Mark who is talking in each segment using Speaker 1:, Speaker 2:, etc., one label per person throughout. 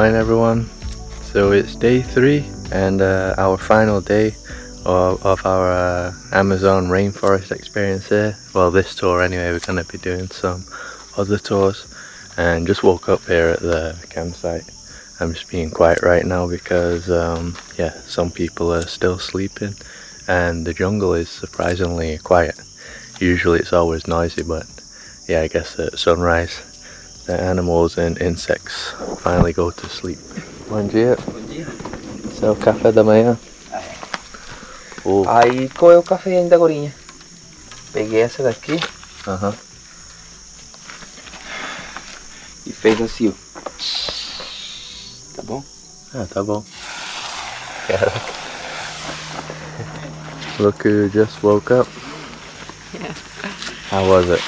Speaker 1: morning everyone. So it's day 3 and our final day of our Amazon rainforest experience here. Well, this tour anyway. We're going to be doing some other tours, and just woke up here at the campsite. I'm just being quiet right now because yeah, some people are still sleeping and the jungle is surprisingly quiet. Usually it's always noisy, but yeah, I guess at sunrise the animals and insects finally go to sleep. Bom dia.
Speaker 2: Bom dia.
Speaker 1: Esse é o café da manhã.
Speaker 2: Aí qual é o café ainda agorinha? Peguei essa daqui. E fez assim, ó. Tá bom?
Speaker 1: Ah, tá bom. Caraca. Look who just woke up.
Speaker 3: Yeah.
Speaker 1: How was it?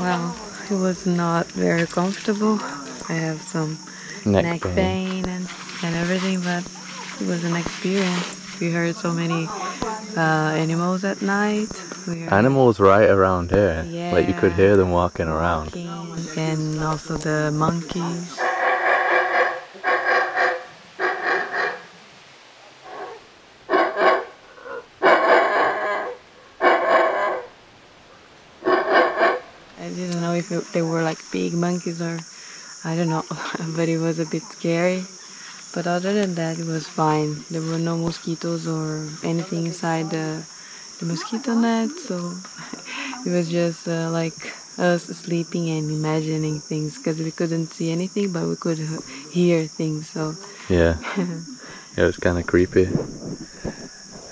Speaker 3: Well, it was not very comfortable. I have some neck pain and everything, but it was an experience. We heard so many animals at night.
Speaker 1: Animals right around here.
Speaker 3: Yeah,
Speaker 1: like you could hear them walking around.
Speaker 3: And also the monkeys. I didn't know if they were like big monkeys or I don't know, but it was a bit scary. But other than that, it was fine. There were no mosquitoes or anything inside the mosquito net, so it was just like us sleeping and imagining things, because we couldn't see anything, but we could hear things. So
Speaker 1: yeah, it was kind of creepy.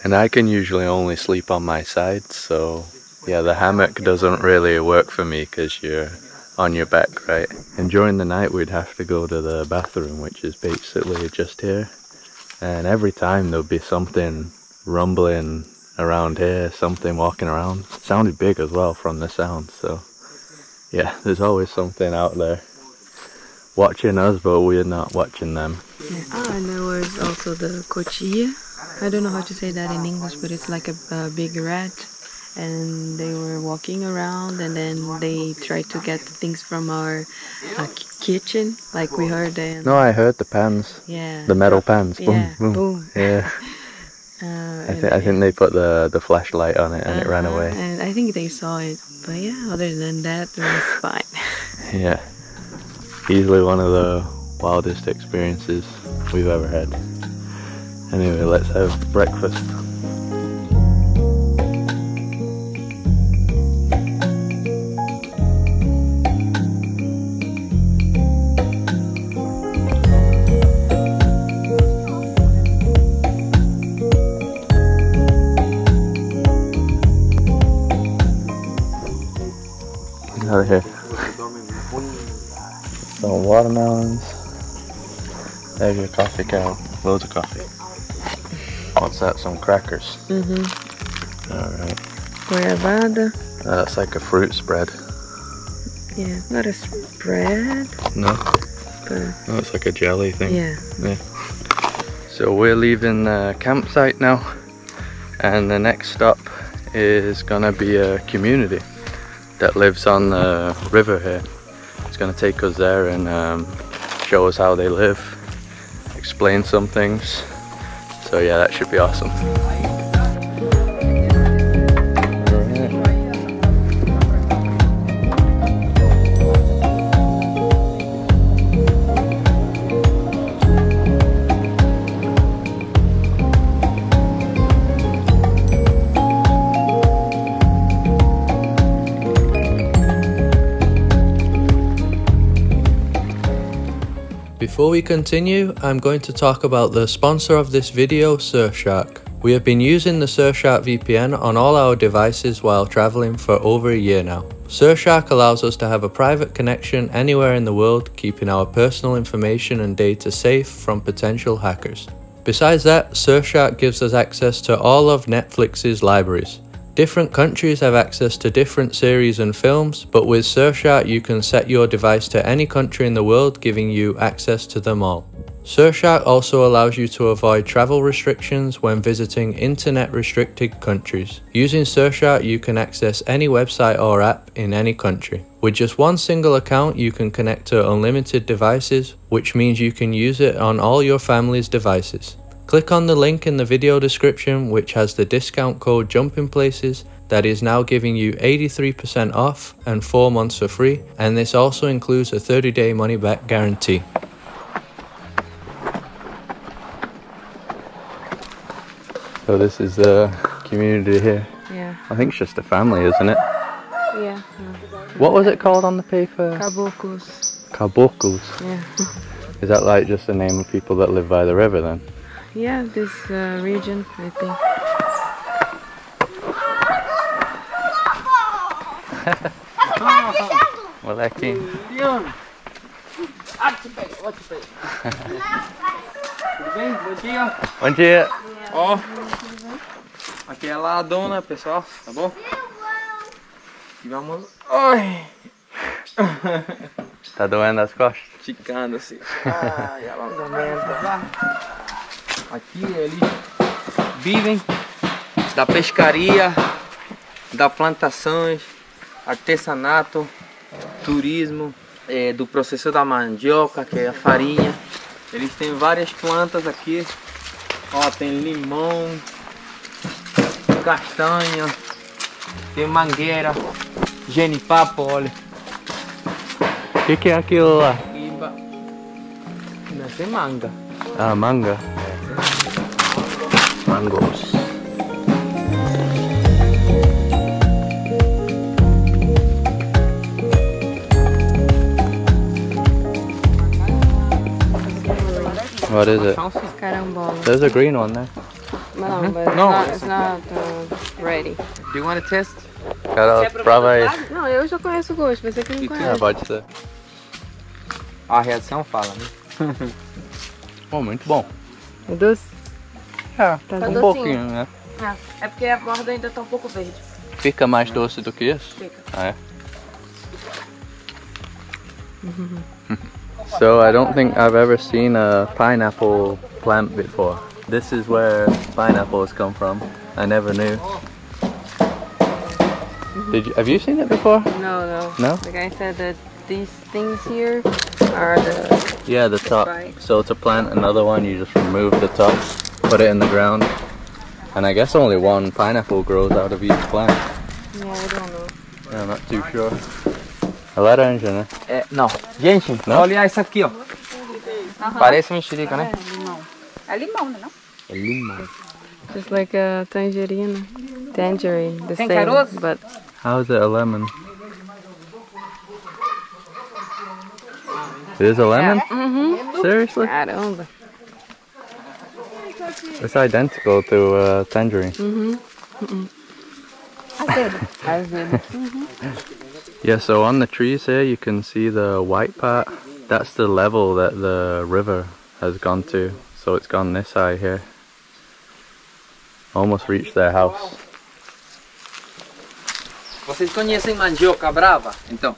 Speaker 1: And I can usually only sleep on my side, so yeah, the hammock doesn't really work for me because you're on your back, right? And during the night we'd have to go to the bathroom, which is basically just here, and every time there'll be something rumbling around here, something walking around. It sounded big as well from the sound, so yeah, there's always something out there watching us, but we're not watching them.
Speaker 3: Yeah. Ah, and there was also the cochilla. I don't know how to say that in English, but it's like a big rat. And they were walking around, and then they tried to get things from our kitchen, like we heard them.
Speaker 1: No, I heard the pans.
Speaker 3: Yeah.
Speaker 1: The metal pans. Boom,
Speaker 3: yeah,
Speaker 1: boom.
Speaker 3: Boom.
Speaker 1: Yeah. I think they put the flashlight on it and it ran away.
Speaker 3: And I think they saw it, but yeah, other than that, it was fine.
Speaker 1: Yeah. Easily one of the wildest experiences we've ever had. Anyway, let's have breakfast. Out of here. Some watermelons. There's your coffee cow. Loads of coffee. What's that? Some crackers. Alright.
Speaker 3: Goiabada.
Speaker 1: That's like a fruit spread.
Speaker 3: Yeah, not a spread.
Speaker 1: No?
Speaker 3: But
Speaker 1: Oh, it's like a jelly thing.
Speaker 3: yeah.
Speaker 1: So we're leaving the campsite now, and the next stop is gonna be a community that lives on the river here. It's going to take us there and show us how they live, explain some things. So yeah, that should be awesome. Before we continue, I'm going to talk about the sponsor of this video, Surfshark. We have been using the Surfshark VPN on all our devices while traveling for over a year now. Surfshark allows us to have a private connection anywhere in the world, keeping our personal information and data safe from potential hackers. Besides that, Surfshark gives us access to all of Netflix's libraries. Different countries have access to different series and films, but with Surfshark you can set your device to any country in the world, giving you access to them all. Surfshark also allows you to avoid travel restrictions when visiting internet restricted countries. Using Surfshark you can access any website or app in any country. With just one single account, you can connect to unlimited devices, which means you can use it on all your family's devices. Click on the link in the video description, which has the discount code Jumping Places that is now giving you 83% off and 4 months for free, and this also includes a 30-day money-back guarantee.
Speaker 4: So this is the community here.
Speaker 3: Yeah.
Speaker 4: I think it's just a family, isn't it?
Speaker 3: Yeah.
Speaker 4: What was it called on the paper?
Speaker 3: Caboclos.
Speaker 4: Caboclos.
Speaker 3: Yeah.
Speaker 4: Is that like just the name of people that live by the river then?
Speaker 3: Yeah, this region, I think.
Speaker 4: Moleque.
Speaker 2: Tudo bem? Bom dia.
Speaker 4: Bom dia.
Speaker 2: Ó, aqui é a ladona, pessoal, tá bom? E vamos... Ai!
Speaker 4: Tá doendo as costas?
Speaker 2: Esticando assim. Ai, alongamento. Aqui eles vivem da pescaria, da plantações, artesanato, turismo, do processo da mandioca, que é a farinha. Eles têm várias plantas aqui. Ó, tem limão, castanha, tem mangueira, genipapo, olha.
Speaker 4: O que é aquilo lá?
Speaker 2: Iba. Essa é manga.
Speaker 4: Ah, manga. Mangos. What is it?
Speaker 3: Carambola.
Speaker 4: There's a green one there.
Speaker 3: No, but
Speaker 2: No.
Speaker 3: it's not ready.
Speaker 2: Do you want to test?
Speaker 4: Cara, prova aí.
Speaker 3: Não, eu já conheço o gosto, você que não
Speaker 4: Ah,
Speaker 3: conhece.
Speaker 4: pode ser.
Speaker 2: A reação fala, né?
Speaker 4: Oh, muito bom.
Speaker 3: É doce?
Speaker 4: É,
Speaker 3: Tá
Speaker 4: um
Speaker 3: docinho.
Speaker 4: pouquinho, né?
Speaker 3: É porque a borda ainda tá um pouco verde.
Speaker 4: Fica mais doce do que isso?
Speaker 3: Fica.
Speaker 4: Ah, é? So I don't think I've ever seen a pineapple plant before. This is where pineapples come from. I never knew. Have you seen it before?
Speaker 3: No.
Speaker 4: No?
Speaker 3: The guy said that these things here are the...
Speaker 4: Yeah, the top.
Speaker 3: Right.
Speaker 4: So to plant another one, you just remove the top, put it in the ground, and I guess only one pineapple grows out of each plant.
Speaker 3: Yeah, I don't know.
Speaker 4: I'm not too sure. É laranja, né?
Speaker 2: É, não. Gente,
Speaker 4: Não?
Speaker 2: olha isso aqui, ó. Parece mexerica, né?
Speaker 5: É limão, né? Não?
Speaker 4: É limão.
Speaker 3: Just like a tangerine. Tangerine, the
Speaker 5: Tem
Speaker 3: same,
Speaker 5: caroço?
Speaker 3: but
Speaker 4: How is it a lemon? It is a lemon? Seriously?
Speaker 3: caramba.
Speaker 4: It's identical to tangerine.
Speaker 3: Azedo.
Speaker 4: Yeah, so on the trees here you can see the white part. That's the level that the river has gone to. So it's gone this high here. Almost reached their house.
Speaker 2: Vocês conhecem mandioca brava? Então,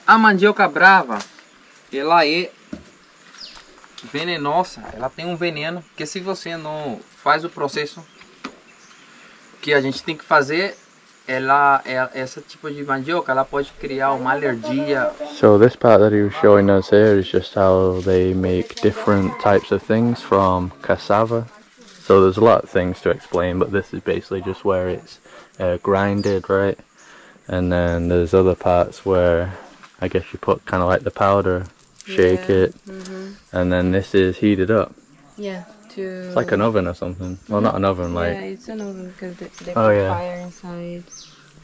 Speaker 2: a mandioca brava, ela é venenosa, ela tem um veneno que se você não faz o processo que a gente tem que fazer, essa tipo de mandioca, ela pode criar uma alergia.
Speaker 4: So this part that he was showing us here is just how they make different types of things from cassava. So there's a lot of things to explain, but this is basically just where it's grinded, right? And then there's other parts where I guess you put kind of like the powder, shake it, and then this is heated up.
Speaker 3: Yeah, to...
Speaker 4: It's like an oven or something. Well, not an oven, like...
Speaker 3: Yeah, it's an oven because they
Speaker 4: Oh,
Speaker 3: put
Speaker 4: yeah.
Speaker 3: fire inside.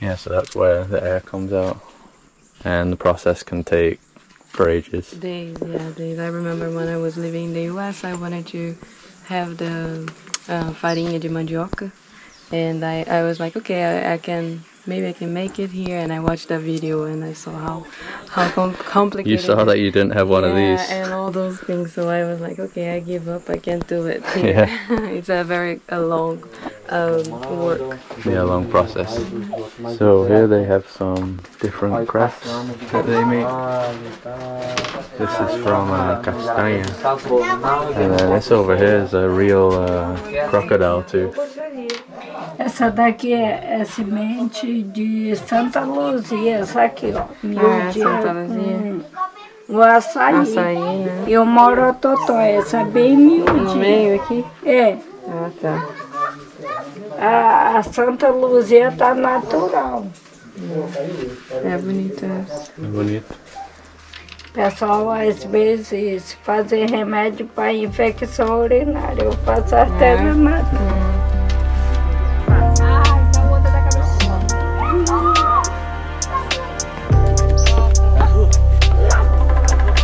Speaker 4: Yeah, so that's where the air comes out. And the process can take for ages.
Speaker 3: Days, yeah, days. I remember when I was living in the US, I wanted to have the farinha de mandioca. And I was like, okay, I can... Maybe I can make it here, and I watched that video and I saw how complicated.
Speaker 4: You saw that you didn't have one of these.
Speaker 3: and all those things. So I was like, okay, I give up. I can't do it.
Speaker 4: Yeah.
Speaker 3: It's a long work.
Speaker 4: Yeah, long process. So here they have some different crafts that they make. This is from castaña. And then this over here is a real crocodile tooth.
Speaker 6: Essa daqui é semente de Santa Luzia, essa aqui, ó. Miudinha,
Speaker 3: Santa Luzia.
Speaker 6: O açaí.
Speaker 3: Açaí, né?
Speaker 6: E o morototó, essa bem miudinha.
Speaker 3: No meio aqui?
Speaker 6: É.
Speaker 3: Ah, tá.
Speaker 6: A Santa Luzia tá natural.
Speaker 3: É bonito.
Speaker 4: É bonito.
Speaker 6: Pessoal, às vezes, fazer remédio para infecção urinária. Eu faço até na madeira.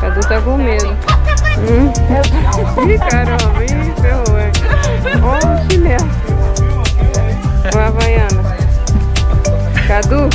Speaker 3: Cadu tá com medo. Ih, caramba, ih, ferrou, é. Olha o chinelo. O Havaiana. Cadu.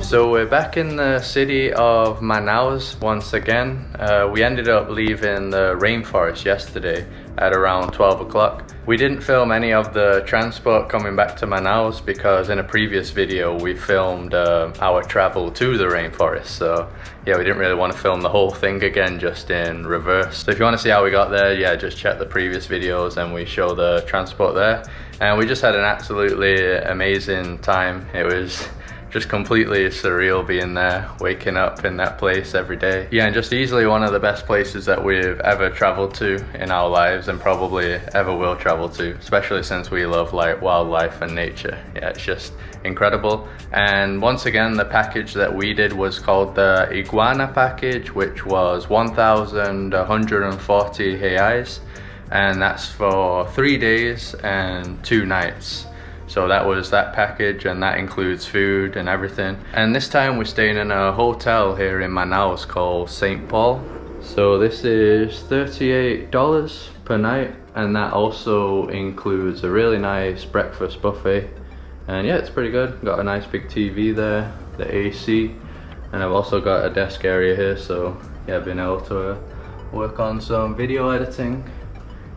Speaker 4: So we're back in the city of Manaus once again. We ended up leaving the rainforest yesterday at around 12 o'clock. We didn't film any of the transport coming back to Manaus because in a previous video we filmed our travel to the rainforest. So yeah, we didn't really want to film the whole thing again, just in reverse. So if you want to see how we got there, yeah, just check the previous videos and we show the transport there. And we just had an absolutely amazing time. It was just completely surreal being there, waking up in that place every day. Yeah, and just easily one of the best places that we've ever traveled to in our lives and probably ever will travel to, especially since we love like wildlife and nature. Yeah, it's just incredible. And once again, the package that we did was called the Iguana Package, which was 1,140 reais, and that's for 3 days and 2 nights. So that was that package, and that includes food and everything. And this time we're staying in a hotel here in Manaus called St. Paul. So this is $38 per night, and that also includes a really nice breakfast buffet. And yeah, it's pretty good. Got a nice big TV there, the AC, and I've also got a desk area here, so yeah, I've been able to work on some video editing.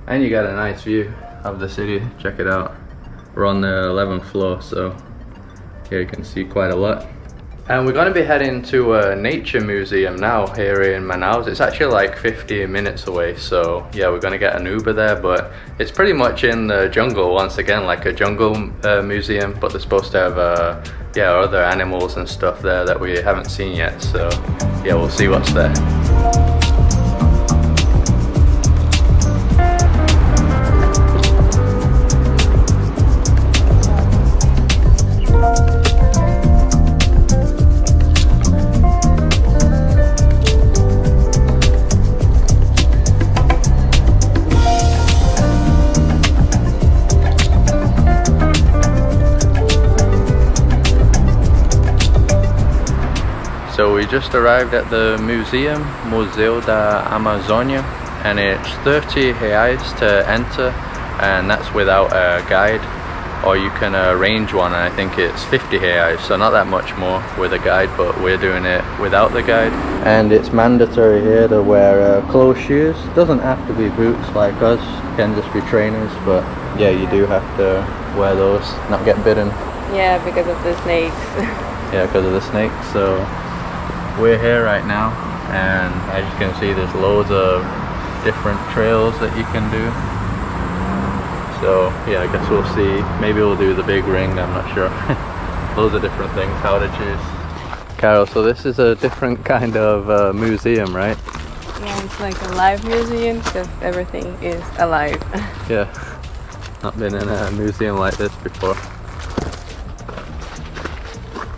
Speaker 4: And you got a nice view of the city, check it out. We're on the 11th floor, so here you can see quite a lot. And we're going to be heading to a nature museum now here in Manaus. It's actually like 50 minutes away, so yeah, we're going to get an Uber there, but it's pretty much in the jungle once again, like a jungle museum, but they're supposed to have yeah, other animals and stuff there that we haven't seen yet, so yeah, we'll see what's there. So we just arrived at the museum, Museu da Amazônia, and it's 30 reais to enter, and that's without a guide, or you can arrange one, and I think it's 50 reais, so not that much more with a guide, but we're doing it without the guide. And it's mandatory here to wear closed shoes. Doesn't have to be boots like us, can just be trainers, but yeah, you do have to wear those, not get bitten.
Speaker 3: Yeah, because of the snakes.
Speaker 4: Yeah, because of the snakes. So we're here right now, and as you can see, there's loads of different trails that you can do. So yeah, I guess we'll see. Maybe we'll do the big ring, I'm not sure. Loads of different things how to choose. Carol, so this is a different kind of museum, right?
Speaker 3: Yeah, it's like a live museum because everything is alive.
Speaker 4: Yeah, not been in a museum like this before.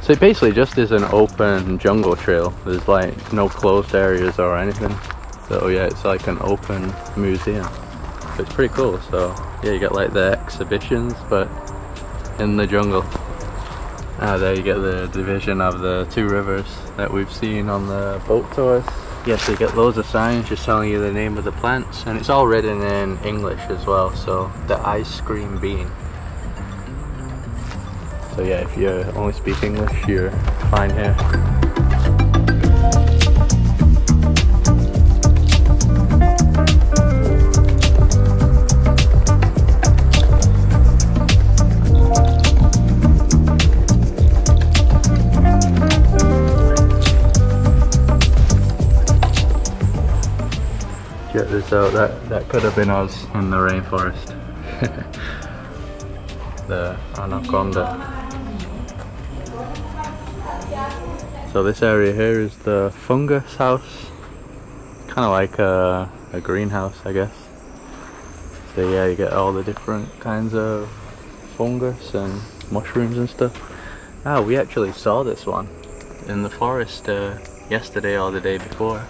Speaker 4: So it basically just is an open jungle trail. There's like no closed areas or anything. So yeah, it's like an open museum. So it's pretty cool. So yeah, you get like the exhibitions, but in the jungle. There you get the division of the 2 rivers that we've seen on the boat tours. Yeah, so you get loads of signs just telling you the name of the plants, and it's all written in English as well. So the ice cream bean. So yeah, if you only speak English, you're fine here. Check this out, that could have been us in the rainforest. The anaconda. So this area here is the fungus house. Kind of like a greenhouse, I guess. So yeah, you get all the different kinds of fungus and mushrooms and stuff. Ah, we actually saw this one in the forest yesterday or the day before.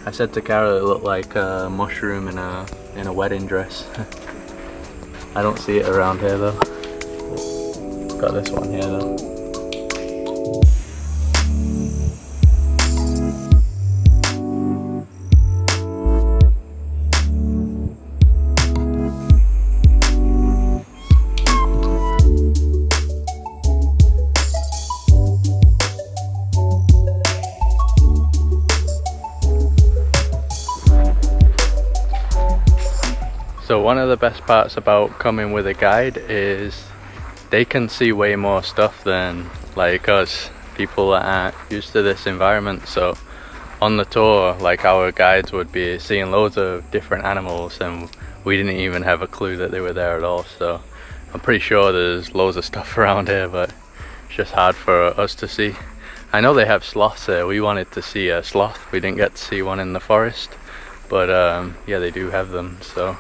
Speaker 4: I said to Carol it looked like a mushroom in a wedding dress. I don't see it around here though. Got this one here though. So one of the best parts about coming with a guide is they can see way more stuff than like us, people that aren't used to this environment. So on the tour, like our guides would be seeing loads of different animals and we didn't even have a clue that they were there at all. So I'm pretty sure there's loads of stuff around here, but it's just hard for us to see. I know they have sloths there. We wanted to see a sloth. We didn't get to see one in the forest, but yeah, they do have them. So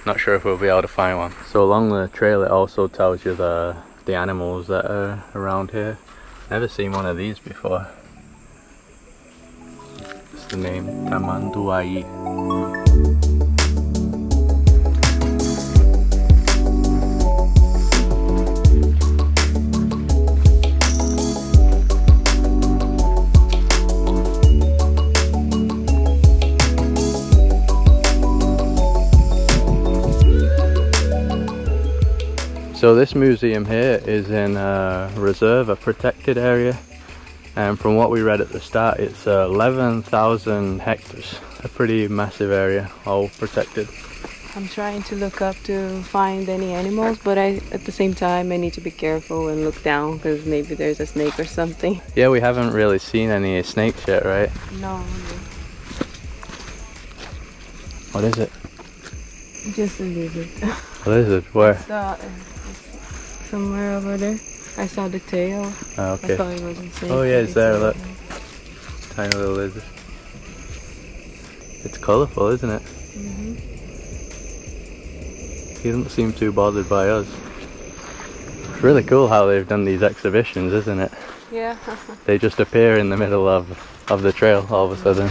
Speaker 4: not sure if we'll be able to find one. So along the trail it also tells you the animals that are around here. Never seen one of these before. It's the name Tamanduai. So this museum here is in a reserve, a protected area, and from what we read at the start it's 11,000 hectares, a pretty massive area, all protected.
Speaker 3: I'm trying to look up to find any animals, but at the same time I need to be careful and look down because maybe there's a snake or something.
Speaker 4: Yeah, we haven't really seen any snakes yet, right?
Speaker 3: No.
Speaker 4: What is it?
Speaker 3: Just a lizard.
Speaker 4: A lizard? Where?
Speaker 3: Somewhere over there. I saw the tail.
Speaker 4: Oh, okay.
Speaker 3: I thought it was insane.
Speaker 4: Oh yeah, it's there, look. Tiny little lizard. It's colourful, isn't it?
Speaker 3: Mm-hmm.
Speaker 4: He doesn't seem too bothered by us. It's really cool how they've done these exhibitions, isn't it?
Speaker 3: Yeah.
Speaker 4: They just appear in the middle of the trail all of a sudden.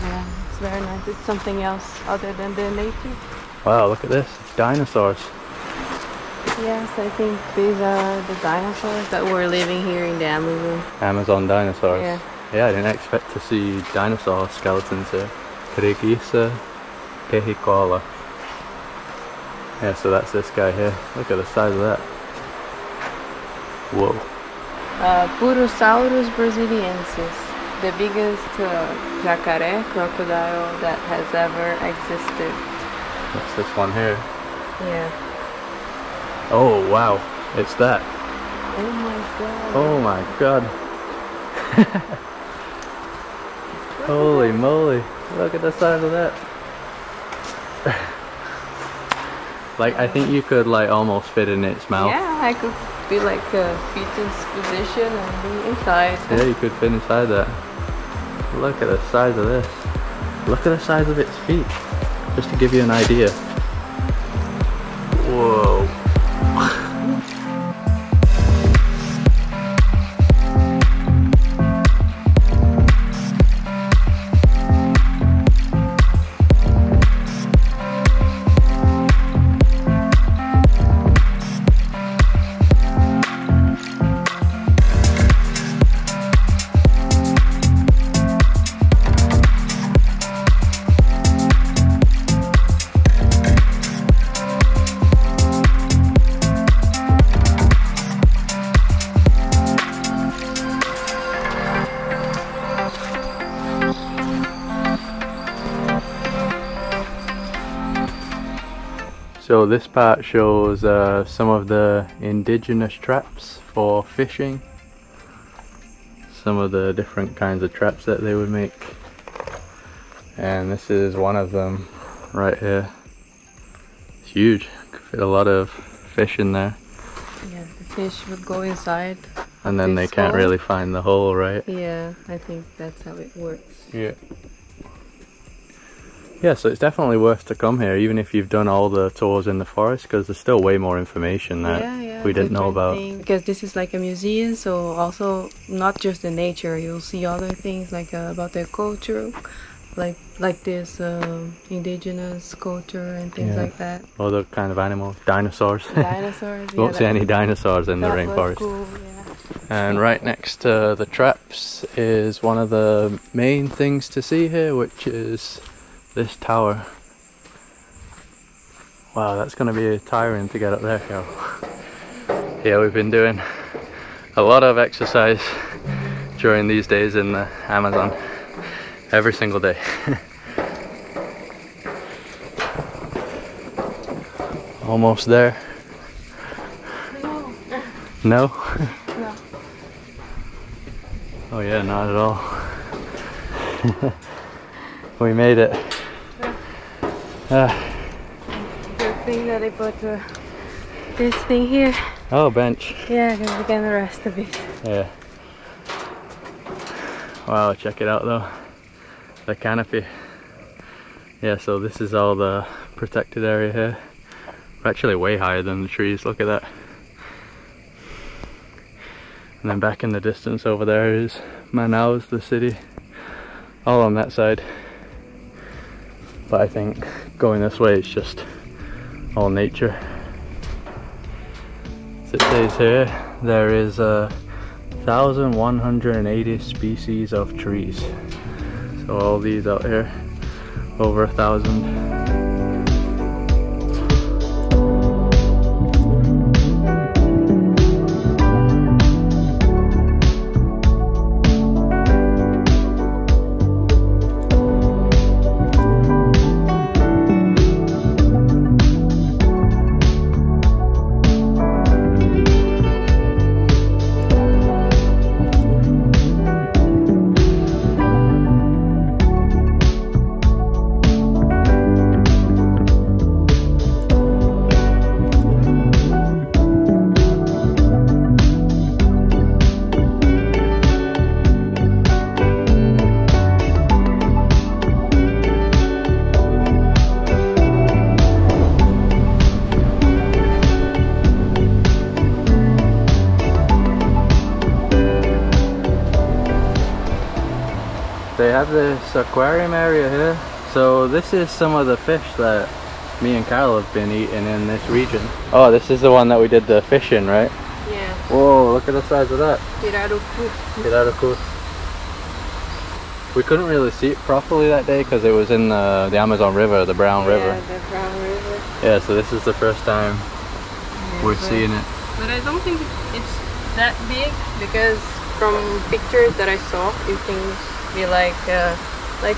Speaker 3: Yeah, it's very nice. It's something else other than the nature.
Speaker 4: Wow, look at this. It's dinosaurs.
Speaker 3: Yes, I think these are the dinosaurs that were living here in the Amazon.
Speaker 4: Amazon dinosaurs.
Speaker 3: Yeah.
Speaker 4: Yeah, I didn't expect to see dinosaur skeletons here. Krigisa Kehikola. Yeah, so that's this guy here. Look at the size of that. Whoa.
Speaker 3: Purosaurus brasiliensis, the biggest jacaré crocodile that has ever existed.
Speaker 4: What's this one here?
Speaker 3: Yeah.
Speaker 4: Oh wow, it's that.
Speaker 3: Oh my god.
Speaker 4: Oh my god. Holy moly, look at the size of that. Like, I think you could like almost fit in its mouth.
Speaker 3: Yeah, I could be like a fetus position and be inside.
Speaker 4: Yeah, you could fit inside that. Look at the size of this. Look at the size of its feet. Just to give you an idea. Whoa. So this part shows some of the indigenous traps for fishing. Some of the different kinds of traps that they would make. and this is one of them right here. It's huge. Could fit a lot of fish in there.
Speaker 3: Yeah, the fish would go inside.
Speaker 4: And then they can't really find the hole, right?
Speaker 3: Yeah, I think that's how it works.
Speaker 4: Yeah. Yeah, so it's definitely worth to come here, even if you've done all the tours in the forest, because there's still way more information that we didn't know about.
Speaker 3: Because this is like a museum, so also not just the nature, you'll see other things like about their culture, like this indigenous culture and things like that.
Speaker 4: Other kind of animals, dinosaurs.
Speaker 3: Dinosaurs.
Speaker 4: You won't see any dinosaurs in the rainforest.
Speaker 3: Cool,
Speaker 4: And right next to the traps is one of the main things to see here, which is this tower. Wow, that's going to be tiring to get up there, Cal. Yeah, we've been doing a lot of exercise during these days in the Amazon. Every single day. Almost there. No?
Speaker 3: No.
Speaker 4: Oh yeah, not at all. We made it.
Speaker 3: Good thing that they put this thing here.
Speaker 4: Oh, bench.
Speaker 3: Yeah, because we can rest a bit.
Speaker 4: Yeah. Wow, check it out though. The canopy. Yeah, so this is all the protected area here. We're actually way higher than the trees, look at that. And then back in the distance over there is Manaus, the city. All on that side. But I think going this way is just all nature. As it says here, there is 1,180 species of trees. So all these out here, over 1,000. They have this aquarium area here. So this is some of the fish that me and Carol have been eating in this region. Oh, this is the one that we did the fish in, right?
Speaker 3: Yeah.
Speaker 4: Whoa, look at the size of that.
Speaker 3: Pirarucu.
Speaker 4: Pirarucu. We couldn't really see it properly that day because it was in the Amazon River, the Brown River.
Speaker 3: Yeah, the Brown River.
Speaker 4: Yeah, so this is the first time we're seeing it.
Speaker 3: But I don't think it's that big because from pictures that I saw, it can be like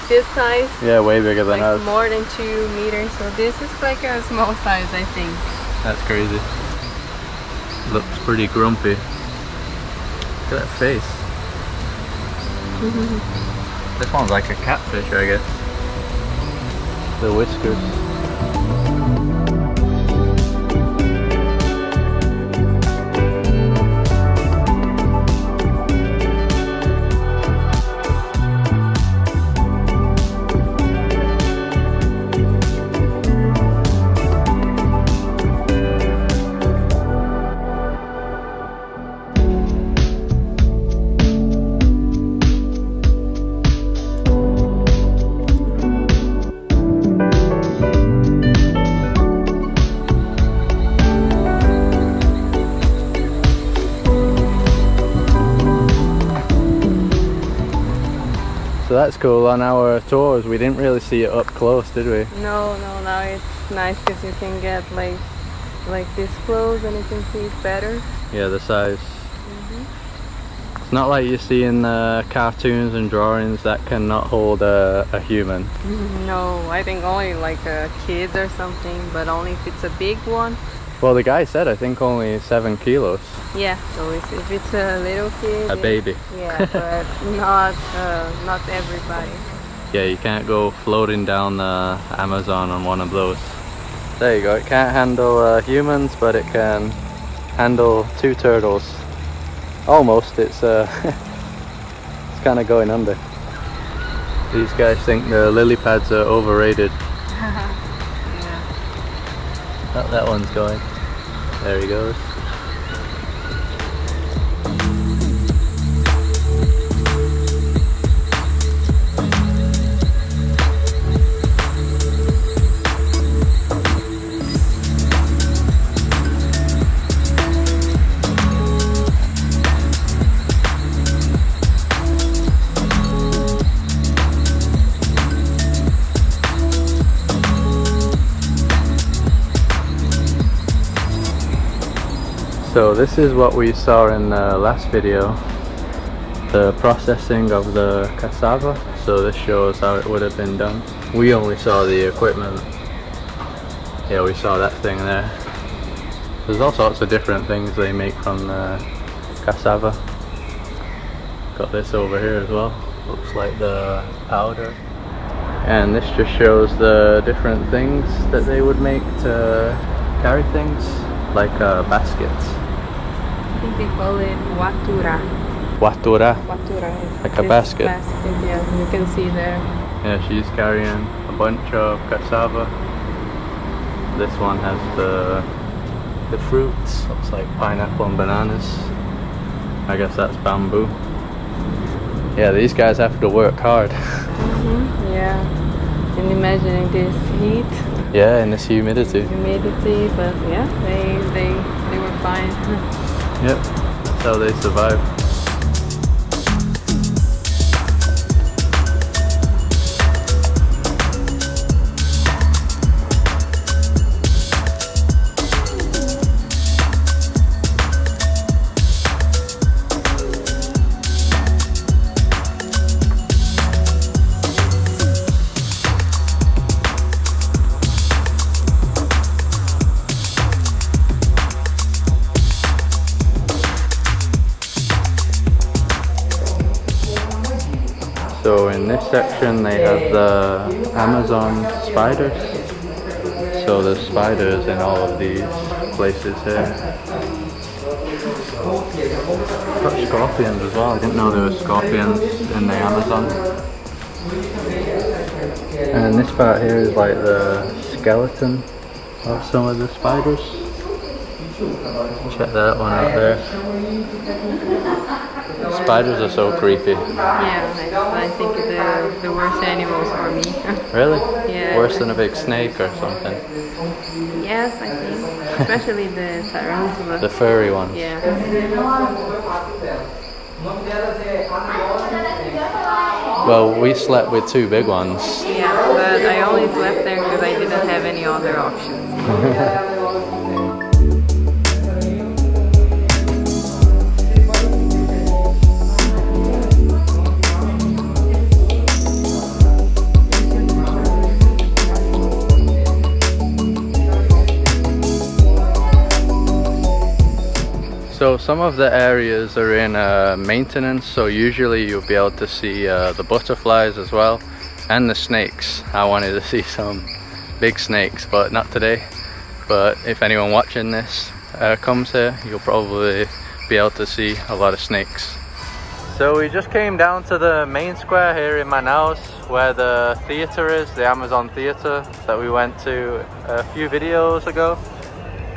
Speaker 3: this size.
Speaker 4: Yeah, way bigger than us.
Speaker 3: More than 2 meters. So this is like a small size, I think.
Speaker 4: That's crazy. Looks pretty grumpy. Look at that face. This one's like a catfish, I guess. The whiskers. So that's cool. On our tours we didn't really see it up close, did we?
Speaker 3: No, now it's nice because you can get like this close and you can see it better.
Speaker 4: Yeah, the size. It's not like you see in cartoons and drawings that cannot hold a human.
Speaker 3: No, I think only like a kid or something, but only if it's a big one.
Speaker 4: Well, the guy said I think only 7 kilos.
Speaker 3: Yeah, so if it's a little kid,
Speaker 4: A baby.
Speaker 3: Yeah, but not everybody.
Speaker 4: Yeah, you can't go floating down the Amazon on one of those. There you go, it can't handle humans, but it can handle 2 turtles. Almost, it's it's kind of going under. These guys think the lily pads are overrated.
Speaker 3: Yeah.
Speaker 4: Oh, that one's going. There he goes. So this is what we saw in the last video, the processing of the cassava. So this shows how it would have been done. We only saw the equipment. Yeah, we saw that thing there. There's all sorts of different things they make from the cassava. Got this over here as well. Looks like the powder. And this just shows the different things that they would make to carry things, like baskets.
Speaker 3: I think they call it watura.
Speaker 4: Watura?
Speaker 3: Watura.
Speaker 4: Like a basket.
Speaker 3: Yeah, you can see there.
Speaker 4: Yeah, she's carrying a bunch of cassava. This one has the fruits. Looks like pineapple and bananas. I guess that's bamboo. Yeah, these guys have to work hard.
Speaker 3: Yeah, and imagining this heat.
Speaker 4: Yeah, and this humidity.
Speaker 3: But yeah, they were fine.
Speaker 4: Yep, that's how they survive. So in this section they have the Amazon spiders. So there's spiders in all of these places here. Got scorpions as well. I didn't know there were scorpions in the Amazon. And this part here is like the skeleton of some of the spiders. Check that one out there. Spiders are so creepy.
Speaker 3: Yeah, I think the worst animals for me.
Speaker 4: Really?
Speaker 3: Yeah.
Speaker 4: Worse than a big snake or something?
Speaker 3: Yes, I think. Especially the tarantula.
Speaker 4: The furry ones?
Speaker 3: Yeah.
Speaker 4: Well, we slept with 2 big ones.
Speaker 3: Yeah, but I only slept there because I didn't have any other options.
Speaker 4: So some of the areas are in maintenance, so usually you'll be able to see the butterflies as well, and the snakes. I wanted to see some big snakes, but not today. But if anyone watching this comes here, you'll probably be able to see a lot of snakes. So we just came down to the main square here in Manaus, where the theater is, the Amazon Theater that we went to a few videos ago.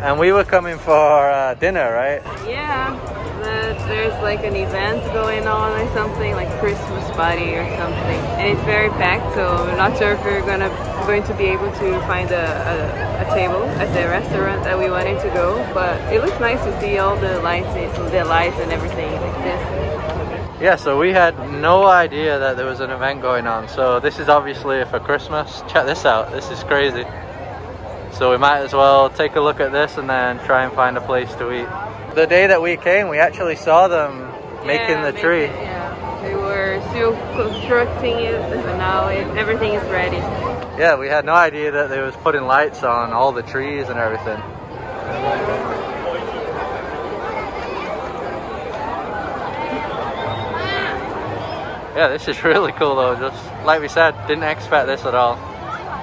Speaker 4: And we were coming for dinner, right?
Speaker 3: Yeah, there's like an event going on or something, like Christmas party or something. And it's very packed, so I'm not sure if we're going to be able to find a table at the restaurant that we wanted to go. But it looks nice to see all the lights and everything like this.
Speaker 4: Yeah, so we had no idea that there was an event going on. So this is obviously for Christmas. Check this out, this is crazy. So we might as well take a look at this and then try and find a place to eat. The day that we came, we actually saw them making the tree.
Speaker 3: Yeah, they were still constructing it, but now everything is ready.
Speaker 4: Yeah, we had no idea that they was putting lights on all the trees and everything.
Speaker 1: Yeah, this is really cool though. Just like we said, didn't expect this at all.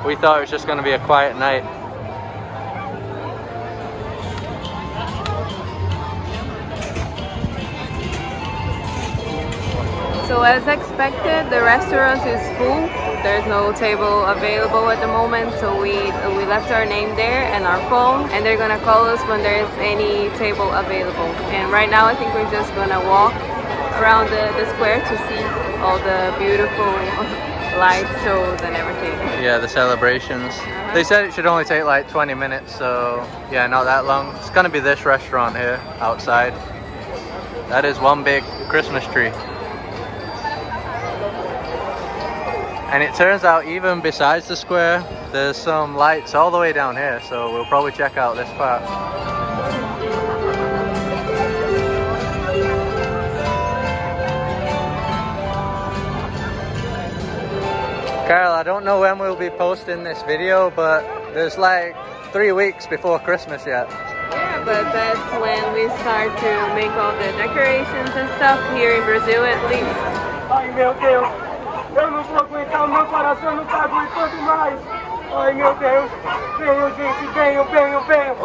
Speaker 1: We thought it was just going to be a quiet night.
Speaker 3: So as expected, the restaurant is full. There's no table available at the moment, so we left our name there and our phone, and they're gonna call us when there's any table available. And right now I think we're just gonna walk around the square to see all the beautiful light shows and everything.
Speaker 1: Yeah, the celebrations. They said it should only take like 20 minutes, so yeah, not that long. It's gonna be this restaurant here outside. That is one big Christmas tree. And it turns out even besides the square, there's some lights all the way down here, so we'll probably check out this part. Carol, I don't know when we'll be posting this video, but there's like 3 weeks before Christmas yet.
Speaker 3: Yeah, but that's when we start to make all the decorations and stuff here in Brazil at least.
Speaker 7: Ai meu Deus, eu não vou aguentar, o meu coração não tá aguentando mais. Ai meu Deus, venham gente, venham, venham, venham.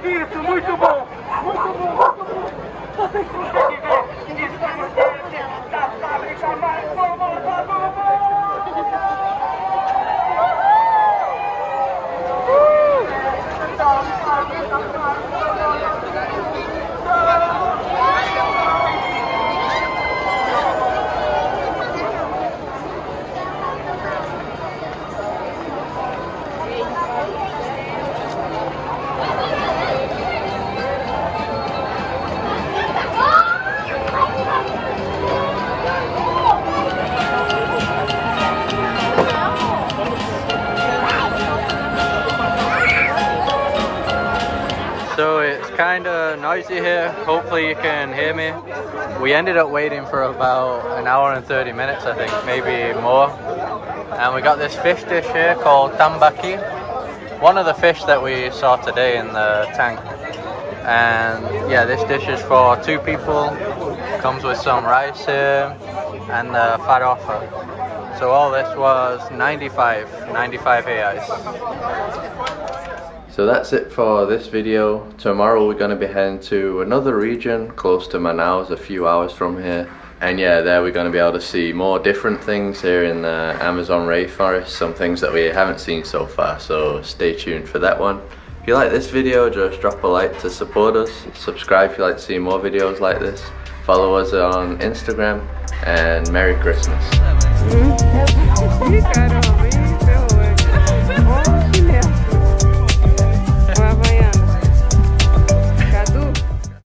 Speaker 7: Isso, muito bom, muito bom, muito bom. Vocês conseguem ver? Estamos dentro da fábrica mais famosa do mundo.
Speaker 1: So it's kind of noisy here. Hopefully you can hear me. We ended up waiting for about an hour and 30 minutes, I think, maybe more. And we got this fish dish here called tambaqui. One of the fish that we saw today in the tank. And yeah, this dish is for 2 people. Comes with some rice here and the farofa. So all this was 95 reais. So that's it for this video. Tomorrow we're going to be heading to another region close to Manaus, a few hours from here. And yeah, there we're going to be able to see more different things here in the Amazon rainforest, some things that we haven't seen so far, so stay tuned for that one. If you like this video, just drop a like to support us, subscribe if you like to see more videos like this, follow us on Instagram, and Merry Christmas.